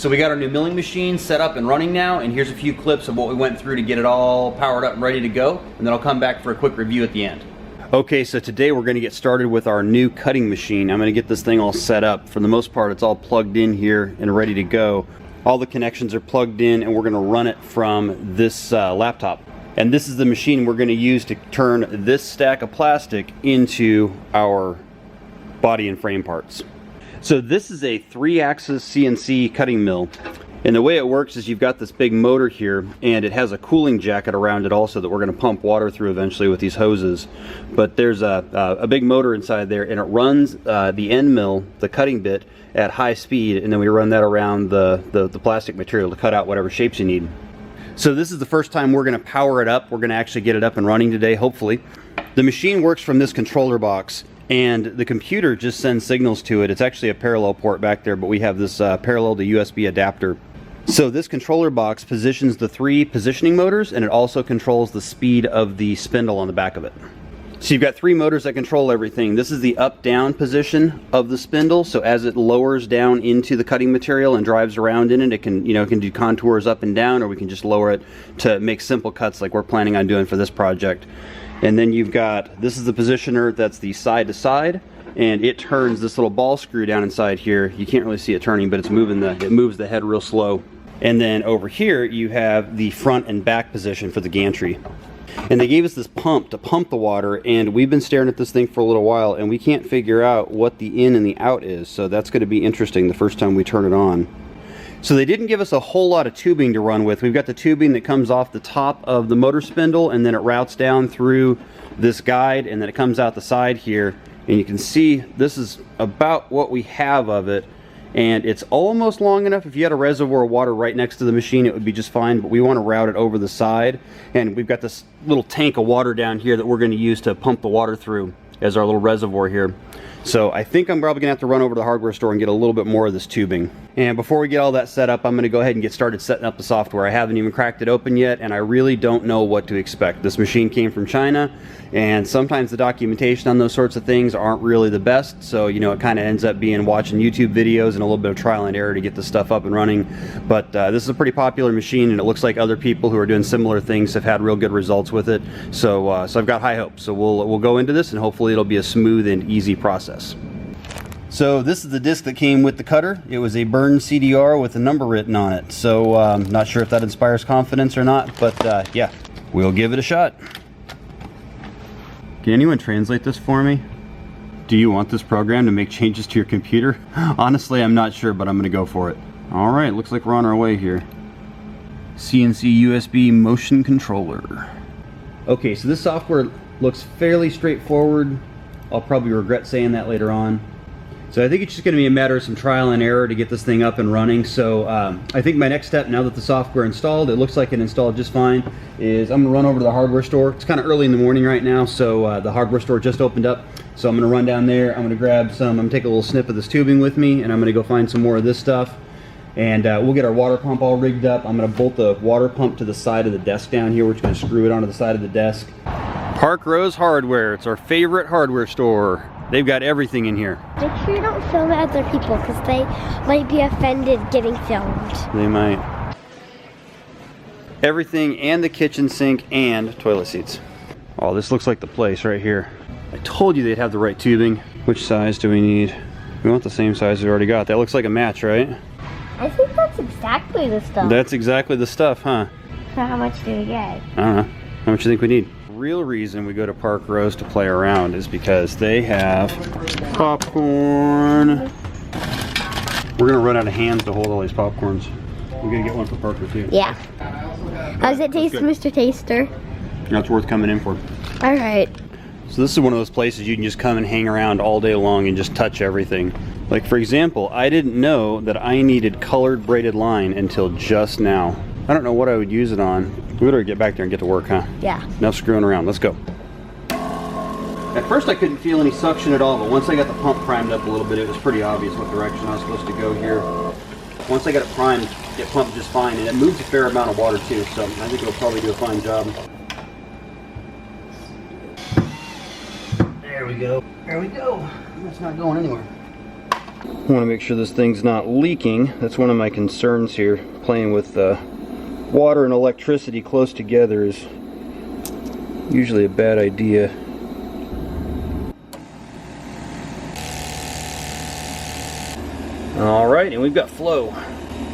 So we got our new milling machine set up and running now, and here's a few clips of what we went through to get it all powered up and ready to go, and then I'll come back for a quick review at the end. Okay, so today we're going to get started with our new cutting machine. I'm going to get this thing all set up. For the most part, it's all plugged in here and ready to go. All the connections are plugged in, and we're going to run it from this laptop. And this is the machine we're going to use to turn this stack of plastic into our body and frame parts. So this is a 3-axis CNC cutting mill, and the way it works is you've got this big motor here, and it has a cooling jacket around it also that we're going to pump water through eventually with these hoses. But there's a big motor inside there, and it runs the end mill, the cutting bit, at high speed, and then we run that around the plastic material to cut out whatever shapes you need. So this is the first time we're going to power it up. We're going to actually get it up and running today, hopefully. The machine works from this controller box, and the computer just sends signals to it. It's actually a parallel port back there, but we have this parallel to USB adapter. So this controller box positions the 3 positioning motors, and it also controls the speed of the spindle on the back of it. So you've got 3 motors that control everything. This is the up-down position of the spindle, so as it lowers down into the cutting material and drives around in it, it can, can do contours up and down, or we can just lower it to make simple cuts like we're planning on doing for this project. And then you've got, this is the positioner that's the side to side, and it turns this little ball screw down inside here. You can't really see it turning, but it's moving it moves the head real slow. And then over here you have the front and back position for the gantry. And they gave us this pump to pump the water, and we've been staring at this thing for a little while, and we can't figure out what the in and the out is, so that's going to be interesting the first time we turn it on. So they didn't give us a whole lot of tubing to run with. We've got the tubing that comes off the top of the motor spindle, and then it routes down through this guide, and then it comes out the side here. And you can see this is about what we have of it, and it's almost long enough. If you had a reservoir of water right next to the machine, it would be just fine, but we want to route it over the side. And we've got this little tank of water down here that we're going to use to pump the water through as our little reservoir here. So I think I'm probably going to have to run over to the hardware store and get a little bit more of this tubing. And before we get all that set up, I'm going to go ahead and get started setting up the software. I haven't even cracked it open yet, and I really don't know what to expect. This machine came from China, and sometimes the documentation on those sorts of things aren't really the best. So, it kind of ends up being watching YouTube videos and a little bit of trial and error to get this stuff up and running. But this is a pretty popular machine, and it looks like other people who are doing similar things have had real good results with it. So I've got high hopes. So we'll go into this, and hopefully it'll be a smooth and easy process. So this is the disc that came with the cutter. It was a burned CDR with a number written on it. So not sure if that inspires confidence or not, but yeah, we'll give it a shot. Can anyone translate this for me? Do you want this program to make changes to your computer? Honestly, I'm not sure, but I'm gonna go for it. All right, looks like we're on our way here. CNC USB motion controller. Okay, so this software looks fairly straightforward. I'll probably regret saying that later on. So I think it's just going to be a matter of some trial and error to get this thing up and running. So I think my next step, now that the software installed, it looks like it installed just fine, is I'm going to run over to the hardware store. It's kind of early in the morning right now, so the hardware store just opened up. So I'm going to run down there, I'm going to grab some, I'm going to take a little snip of this tubing with me, and I'm going to go find some more of this stuff. And we'll get our water pump all rigged up. I'm going to bolt the water pump to the side of the desk down here. We're just going to screw it onto the side of the desk. Park Rose Hardware, it's our favorite hardware store. They've got everything in here. Make sure you don't film other people, because they might be offended getting filmed. They might. Everything, and the kitchen sink and toilet seats. Oh, this looks like the place right here. I told you they'd have the right tubing. Which size do we need? We want the same size we already got. That looks like a match, right? I think that's exactly the stuff. That's exactly the stuff, huh? So how much do we get? I don't know. How much do you think we need? Real reason we go to Park Rose to play around is because they have popcorn. We're gonna run out of hands to hold all these popcorns. We're gonna get one for Parker too. Yeah. How's it taste, Mr. Taster? That's worth coming in for. All right. So this is one of those places you can just come and hang around all day long and just touch everything. Like for example, I didn't know that I needed colored braided line until just now. I don't know what I would use it on. We better get back there and get to work, huh? Yeah. Enough screwing around. Let's go. At first I couldn't feel any suction at all, but once I got the pump primed up a little bit, it was pretty obvious what direction I was supposed to go here. Once I got it primed, it pumped just fine, and it moves a fair amount of water too, so I think it'll probably do a fine job. There we go. There we go. It's not going anywhere. I want to make sure this thing's not leaking. That's one of my concerns here. Playing with water and electricity close together is usually a bad idea. Alright, and we've got flow.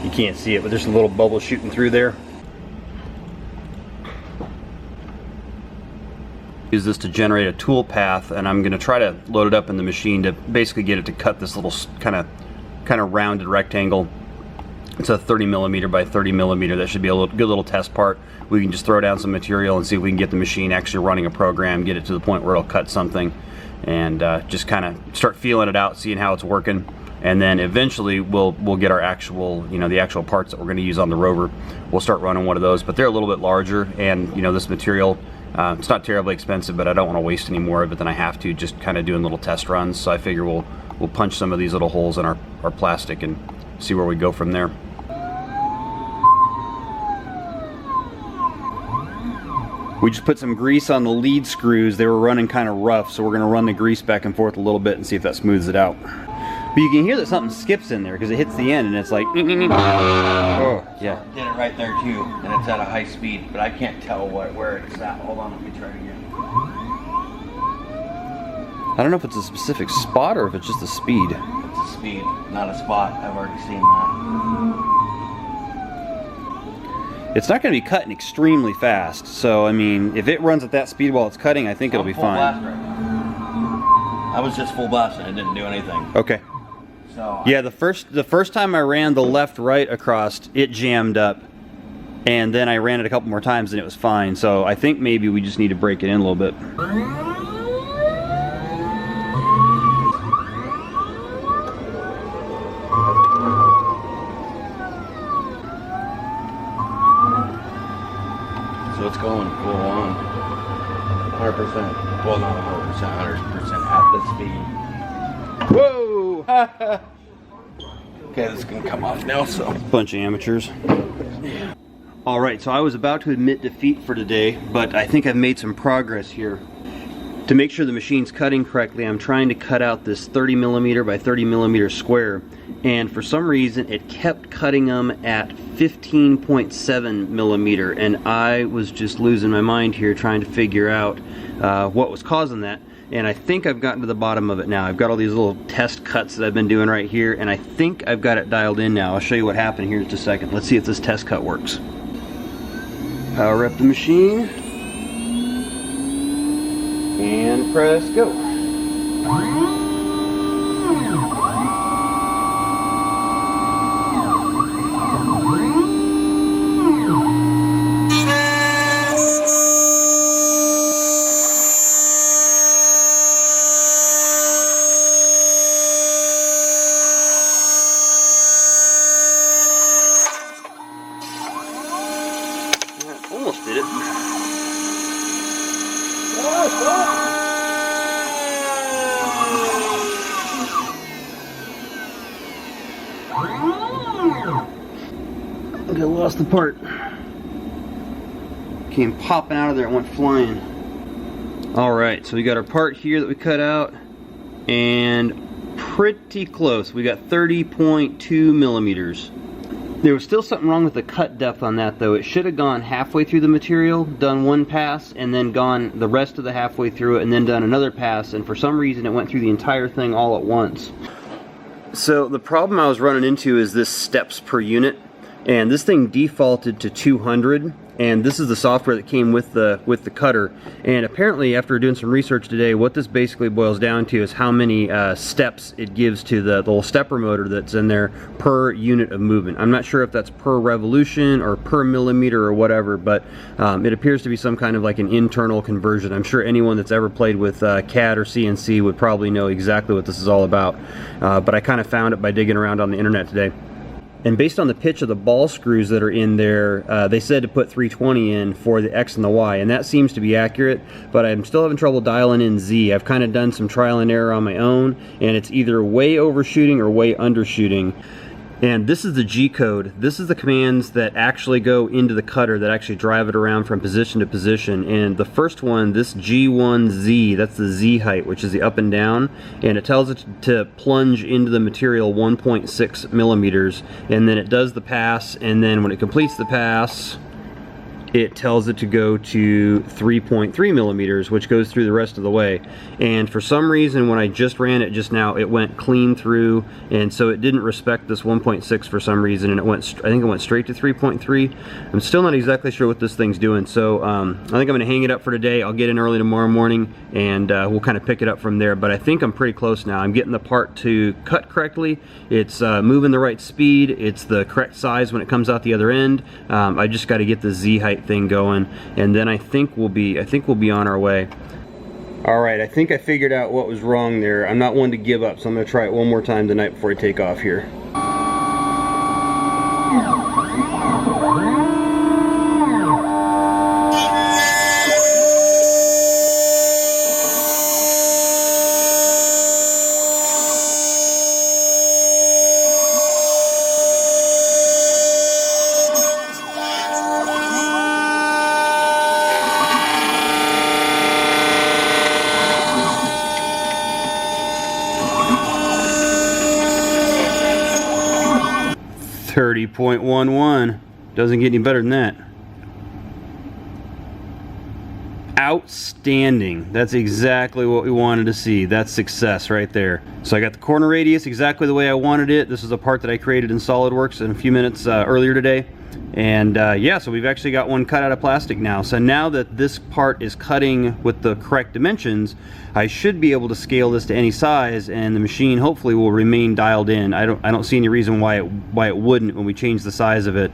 You can't see it, but there's a little bubble shooting through there. Use this to generate a tool path, and I'm going to try to load it up in the machine to basically get it to cut this little kind of rounded rectangle. It's a 30 millimeter by 30 millimeter. That should be a good little test part. We can just throw down some material and see if we can get the machine actually running a program, get it to the point where it'll cut something, and just kind of start feeling it out, seeing how it's working. And then eventually we'll get our actual, the actual parts that we're going to use on the Rover. We'll start running one of those, but they're a little bit larger, and this material, it's not terribly expensive, but I don't want to waste any more of it than I have to, just kind of doing little test runs. So I figure we'll punch some of these little holes in our plastic and see where we go from there. We just put some grease on the lead screws. They were running kind of rough, so we're going to run the grease back and forth a little bit and see if that smooths it out. But you can hear that something skips in there because it hits the end and it's like, oh, yeah. Did it right there too, and it's at a high speed, but I can't tell where it's at. Hold on, let me try it again. I don't know if it's a specific spot or if it's just the speed. It's a speed, not a spot. I've already seen that. It's not going to be cutting extremely fast, so I mean, if it runs at that speed while it's cutting, I think it'll be fine. Blast right now. I was just full blast and it didn't do anything. Okay. So yeah, the first time I ran the left-right across, it jammed up, and then I ran it a couple more times and it was fine. So I think maybe we just need to break it in a little bit. So it's going full on, 100%. Well, not 100%, 100% at the speed. Whoa! Okay, this can come off now, so. Bunch of amateurs. Alright, so I was about to admit defeat for today, but I think I've made some progress here. To make sure the machine's cutting correctly, I'm trying to cut out this 30 millimeter by 30 millimeter square, and for some reason it kept cutting them at 15.7 millimeter, and I was just losing my mind here trying to figure out what was causing that. And I think I've gotten to the bottom of it now. I've got all these little test cuts that I've been doing right here, and I think I've got it dialed in now. I'll show you what happened here in just a second. Let's see if this test cut works. Power up the machine. And press go. Almost did it. Okay, lost the part. Came popping out of there, it went flying. Alright, so we got our part here that we cut out, and pretty close. We got 30.2 millimeters. There was still something wrong with the cut depth on that though. It should have gone halfway through the material, done one pass, and then gone the rest of the halfway through it, and then done another pass, and for some reason it went through the entire thing all at once. So the problem I was running into is this steps per unit, and this thing defaulted to 200, and this is the software that came with the cutter. And apparently, after doing some research today, what this basically boils down to is how many steps it gives to the little stepper motor that's in there per unit of movement. I'm not sure if that's per revolution or per millimeter or whatever, but it appears to be some kind of like an internal conversion. I'm sure anyone that's ever played with CAD or CNC would probably know exactly what this is all about. But I kind of found it by digging around on the internet today. And based on the pitch of the ball screws that are in there, they said to put 320 in for the X and the Y, and that seems to be accurate, but I'm still having trouble dialing in Z. I've kind of done some trial and error on my own, and it's either way overshooting or way undershooting. And this is the G code. This is the commands that actually go into the cutter, that actually drive it around from position to position. And the first one, this G1Z, that's the Z height, which is the up and down, and it tells it to plunge into the material 1.6 millimeters, and then it does the pass, and then when it completes the pass, it tells it to go to 3.3 millimeters, which goes through the rest of the way. And for some reason, when I just ran it just now, it went clean through, and so it didn't respect this 1.6 for some reason, and it went, I think it went straight to 3.3. I'm still not exactly sure what this thing's doing, so I think I'm going to hang it up for today. I'll get in early tomorrow morning, and we'll kind of pick it up from there. But I think I'm pretty close now. I'm getting the part to cut correctly. It's moving the right speed. It's the correct size when it comes out the other end. I just got to get the Z height thing going, and then I think we'll be on our way. All right, I think I figured out what was wrong there. I'm not one to give up, so I'm going to try it one more time tonight before I take off here. 30.11. Doesn't get any better than that. Outstanding. That's exactly what we wanted to see. That's success right there. So I got the corner radius exactly the way I wanted it. This is a part that I created in SolidWorks in a few minutes earlier today. And yeah, so we've actually got one cut out of plastic now. So now that this part is cutting with the correct dimensions, I should be able to scale this to any size, and the machine hopefully will remain dialed in. I don't see any reason why it wouldn't when we change the size of it.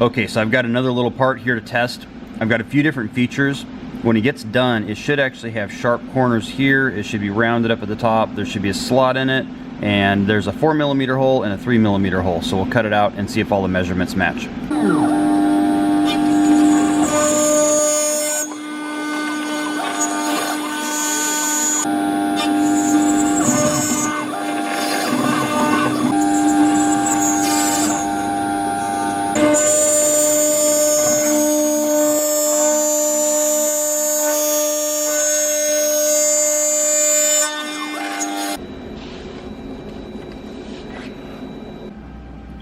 Okay, so I've got another little part here to test. I've got a few different features. When it gets done, it should actually have sharp corners here. It should be rounded up at the top. There should be a slot in it, and there's a 4mm hole and a 3mm hole. So we'll cut it out and see if all the measurements match.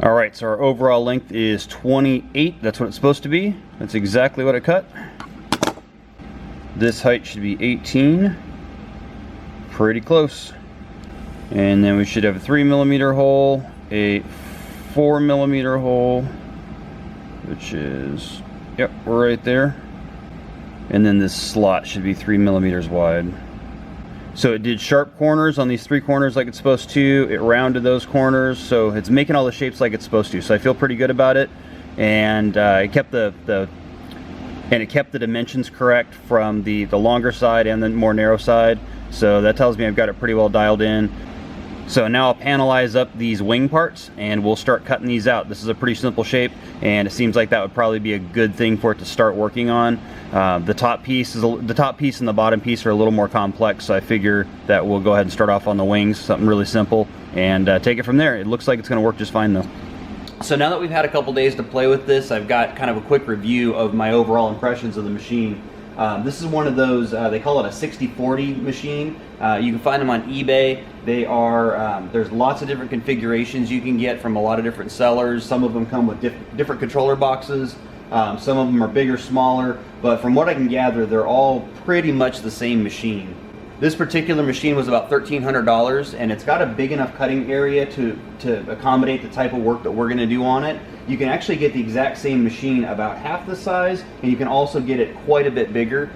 Alright, so our overall length is 28. That's what it's supposed to be. That's exactly what I cut. This height should be 18. Pretty close. And then we should have a 3mm hole, a 4mm hole, which is, yep, right there. And then this slot should be 3mm wide. So it did sharp corners on these 3 corners like it's supposed to. It rounded those corners, so it's making all the shapes like it's supposed to. So I feel pretty good about it, and it kept the dimensions correct from the longer side and the more narrow side. So that tells me I've got it pretty well dialed in. So now I'll panelize up these wing parts, and we'll start cutting these out. This is a pretty simple shape, and it seems like that would probably be a good thing for it to start working on. The top piece and the bottom piece are a little more complex, so I figure that we'll go ahead and start off on the wings, something really simple, and take it from there. It looks like it's going to work just fine though. So now that we've had a couple days to play with this, I've got kind of a quick review of my overall impressions of the machine. This is one of those, they call it a 60/40 machine. You can find them on eBay. They are, there's lots of different configurations you can get from a lot of different sellers. Some of them come with different controller boxes. Some of them are bigger, smaller, but from what I can gather, they're all pretty much the same machine. This particular machine was about $1,300, and it's got a big enough cutting area to accommodate the type of work that we're going to do on it. You can actually get the exact same machine about half the size, and you can also get it quite a bit bigger.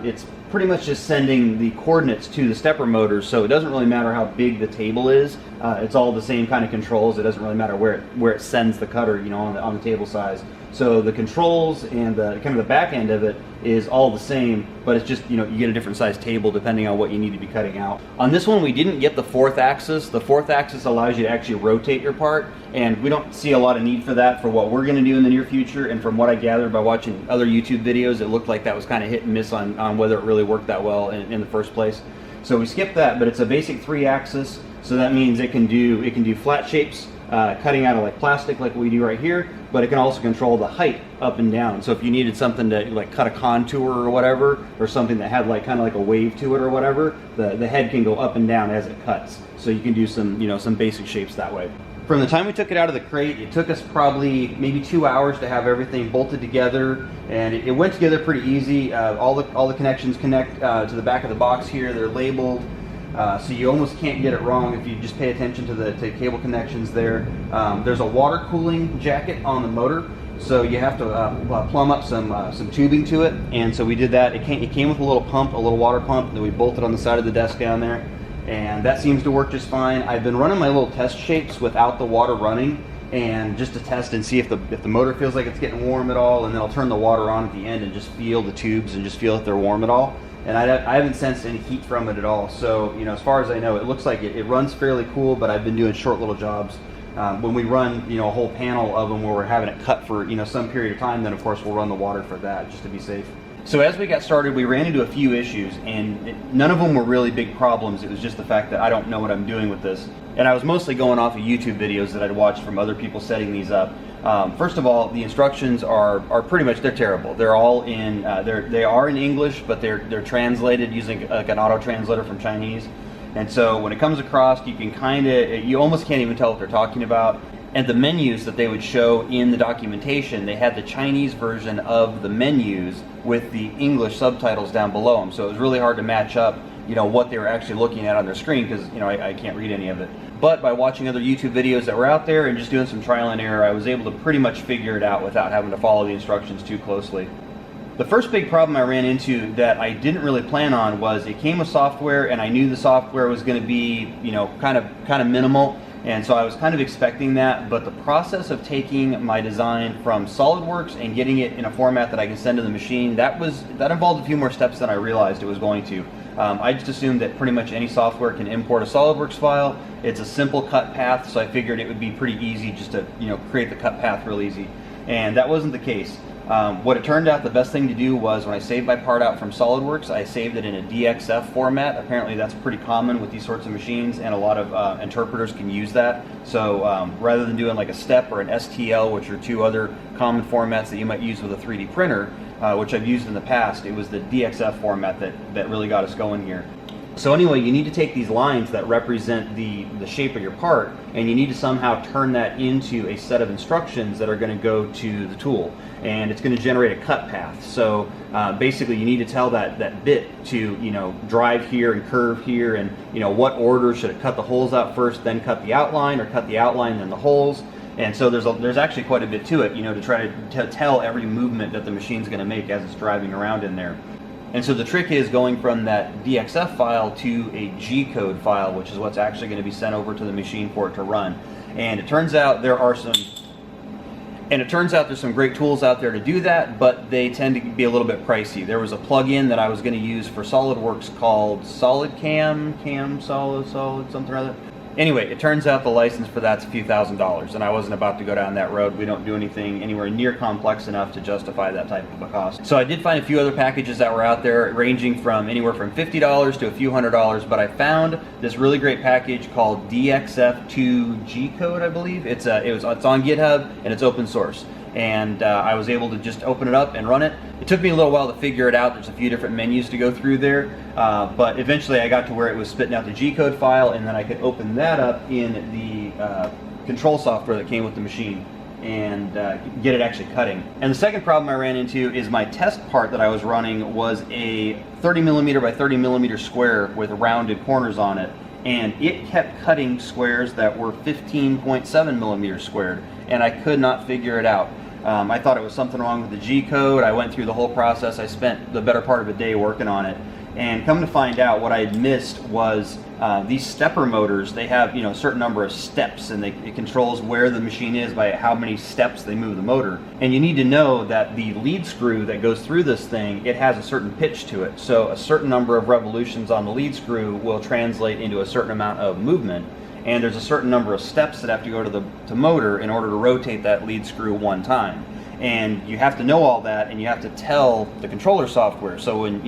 It's pretty much just sending the coordinates to the stepper motors, so it doesn't really matter how big the table is. It's all the same kind of controls. It doesn't really matter where it sends the cutter, you know, on the table size. So the controls and the kind of the back end of it is all the same, but it's just, you know, you get a different size table depending on what you need to be cutting out. On this one, we didn't get the 4th axis. The 4th axis allows you to actually rotate your part, and we don't see a lot of need for that for what we're going to do in the near future. And from what I gathered by watching other YouTube videos, it looked like that was kind of hit and miss on whether it really worked that well in the first place. So we skipped that, but it's a basic 3-axis. So that means it can do flat shapes cutting out of like plastic like we do right here, but it can also control the height up and down. So if you needed something to like cut a contour or whatever, or something that had like kind of like a wave to it or whatever, the head can go up and down as it cuts. So you can do some, you know, some basic shapes that way. From the time we took it out of the crate, it took us probably maybe 2 hours to have everything bolted together, and it went together pretty easy. All the connections connect to the back of the box here. They're labeled, so you almost can't get it wrong if you just pay attention to the cable connections there. There's a water cooling jacket on the motor, so you have to plumb up some tubing to it, and so we did that. It came with a little pump, a little water pump that we bolted on the side of the desk down there. And that seems to work just fine. I've been running my little test shapes without the water running, and just to test and see if the motor feels like it's getting warm at all, and then I'll turn the water on at the end and just feel the tubes and just feel if they're warm at all. And I haven't sensed any heat from it at all. So, you know, as far as I know, it looks like it runs fairly cool, but I've been doing short little jobs. When we run, you know, a whole panel of them where we're having it cut for, you know, some period of time, then of course we'll run the water for that just to be safe. So as we got started, we ran into a few issues, and none of them were really big problems. It was just the fact that I don't know what I'm doing with this. And I was mostly going off of YouTube videos that I'd watched from other people setting these up. First of all, the instructions are pretty much, they're terrible. They're all in, they are in English, but they're translated using like an auto translator from Chinese. And so when it comes across, you can you almost can't even tell what they're talking about. And the menus that they would show in the documentation, they had the Chinese version of the menus with the English subtitles down below them. So it was really hard to match up, you know, what they were actually looking at on their screen, because, you know, I can't read any of it. But by watching other YouTube videos that were out there and just doing some trial and error, I was able to pretty much figure it out without having to follow the instructions too closely. The first big problem I ran into that I didn't really plan on was it came with software, and I knew the software was going to be, you know, kind of minimal. And so I was kind of expecting that, but the process of taking my design from SolidWorks and getting it in a format that I can send to the machine, that involved a few more steps than I realized it was going to. I just assumed that pretty much any software can import a SolidWorks file. It's a simple cut path, so I figured it would be pretty easy just to, you know, create the cut path real easy. And that wasn't the case. What it turned out the best thing to do was when I saved my part out from SolidWorks, I saved it in a DXF format. Apparently that's pretty common with these sorts of machines, and a lot of interpreters can use that. So rather than doing like a STEP or an STL, which are two other common formats that you might use with a 3D printer, which I've used in the past, it was the DXF format that really got us going here. So anyway, you need to take these lines that represent the shape of your part, and you need to somehow turn that into a set of instructions that are going to go to the tool, and it's going to generate a cut path. So basically you need to tell that bit to, you know, drive here and curve here, and, you know, what order should it cut the holes out first, then cut the outline, or cut the outline then the holes. And so there's actually quite a bit to it, you know, to try to tell every movement that the machine's going to make as it's driving around in there. And so the trick is going from that DXF file to a G-code file, which is what's actually going to be sent over to the machine for it to run. And it turns out there's some great tools out there to do that, but they tend to be a little bit pricey. There was a plugin that I was going to use for SolidWorks called SolidCam, Solid, something or other. Anyway, it turns out the license for that's a few $1,000s, and I wasn't about to go down that road. We don't do anything anywhere near complex enough to justify that type of a cost. So I did find a few other packages that were out there, ranging from anywhere from $50 to a few $100s, but I found this really great package called DXF2 G-code, I believe. It's on GitHub, and it's open source. And I was able to just open it up and run it. It took me a little while to figure it out. There's a few different menus to go through there, but eventually I got to where it was spitting out the G-code file, and then I could open that up in the control software that came with the machine and get it actually cutting. And the second problem I ran into is my test part that I was running was a 30mm by 30mm square with rounded corners on it, and it kept cutting squares that were 15.7mm squared, and I could not figure it out. I thought it was something wrong with the G-code. I went through the whole process. I spent the better part of a day working on it, and come to find out, what I had missed was these stepper motors. They have, you know, a certain number of steps, and it controls where the machine is by how many steps they move the motor. And you need to know that the lead screw that goes through this thing, it has a certain pitch to it. So a certain number of revolutions on the lead screw will translate into a certain amount of movement. And there's a certain number of steps that have to go to the motor in order to rotate that lead screw one time. And you have to know all that, and you have to tell the controller software. So when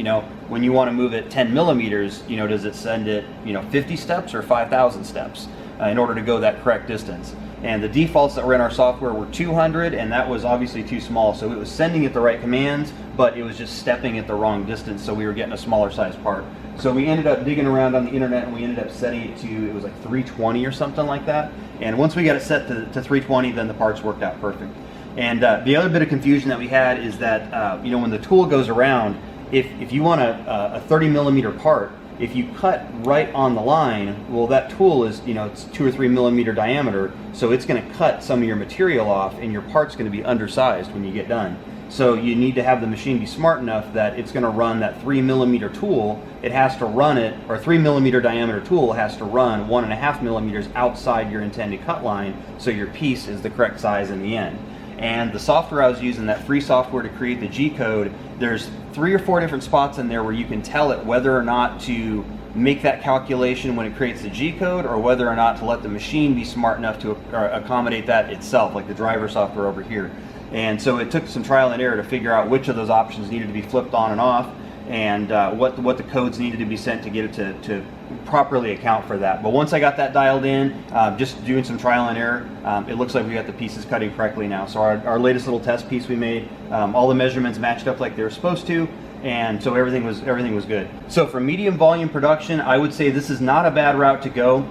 you want to move it 10mm, you know, does it send it, you know, 50 steps or 5,000 steps in order to go that correct distance? and the defaults that were in our software were 200, and that was obviously too small. So it was sending it the right commands, but it was just stepping at the wrong distance, so we were getting a smaller size part. So we ended up digging around on the internet, and we ended up setting it to, it was like 320 or something like that. And once we got it set to 320, then the parts worked out perfect. And the other bit of confusion that we had is that, you know, when the tool goes around, if you want a 30 millimeter part, if you cut right on the line, well, that tool is, you know, it's 2 or 3 millimeter diameter, so it's going to cut some of your material off, and your part's going to be undersized when you get done. So you need to have the machine be smart enough that it's going to run that 3 millimeter tool. It has to run it, or 3 millimeter diameter tool has to run 1.5 millimeters outside your intended cut line, so your piece is the correct size in the end. And the software I was using, that free software to create the G code, there's 3 or 4 different spots in there where you can tell it whether or not to make that calculation when it creates the G code, or whether or not to let the machine be smart enough to accommodate that itself, like the driver software over here. And so it took some trial and error to figure out which of those options needed to be flipped on and off, and what the codes needed to be sent to get it to properly account for that. But once I got that dialed in, just doing some trial and error, it looks like we got the pieces cutting correctly now. So our latest little test piece we made, all the measurements matched up like they were supposed to, and so everything was good. So for medium volume production, I would say this is not a bad route to go.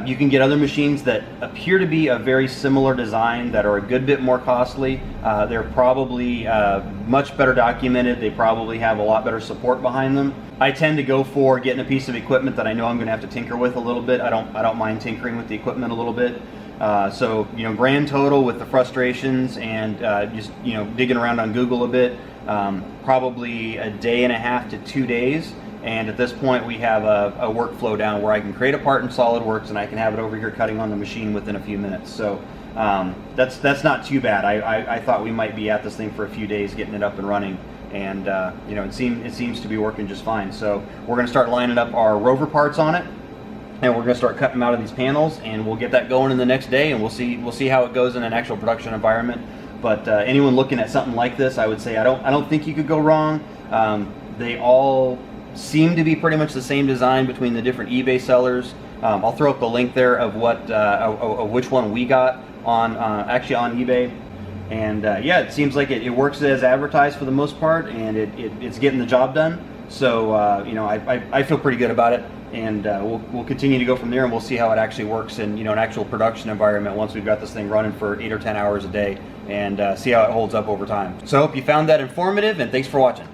You can get other machines that appear to be a very similar design that are a good bit more costly. They're probably much better documented. They probably have a lot better support behind them. I tend to go for getting a piece of equipment that I know I'm going to have to tinker with a little bit. I don't mind tinkering with the equipment a little bit. So, you know, grand total with the frustrations and just, you know, digging around on Google a bit, probably a day and a half to 2 days. And at this point, we have a workflow down where I can create a part in SolidWorks and I can have it over here cutting on the machine within a few minutes. So that's not too bad. I thought we might be at this thing for a few days getting it up and running, and you know, it seems to be working just fine. So we're going to start lining up our Rover parts on it, and we're going to start cutting them out of these panels, and we'll get that going in the next day, and we'll see how it goes in an actual production environment. But anyone looking at something like this, I would say I don't think you could go wrong. They all seem to be pretty much the same design between the different eBay sellers. I'll throw up the link there of which one we got on actually on eBay, and yeah, it seems like it works as advertised for the most part, and it's getting the job done. So you know, I feel pretty good about it, and we'll continue to go from there, and we'll see how it actually works in, you know, an actual production environment once we've got this thing running for 8 or 10 hours a day, and see how it holds up over time. So I hope you found that informative, and thanks for watching.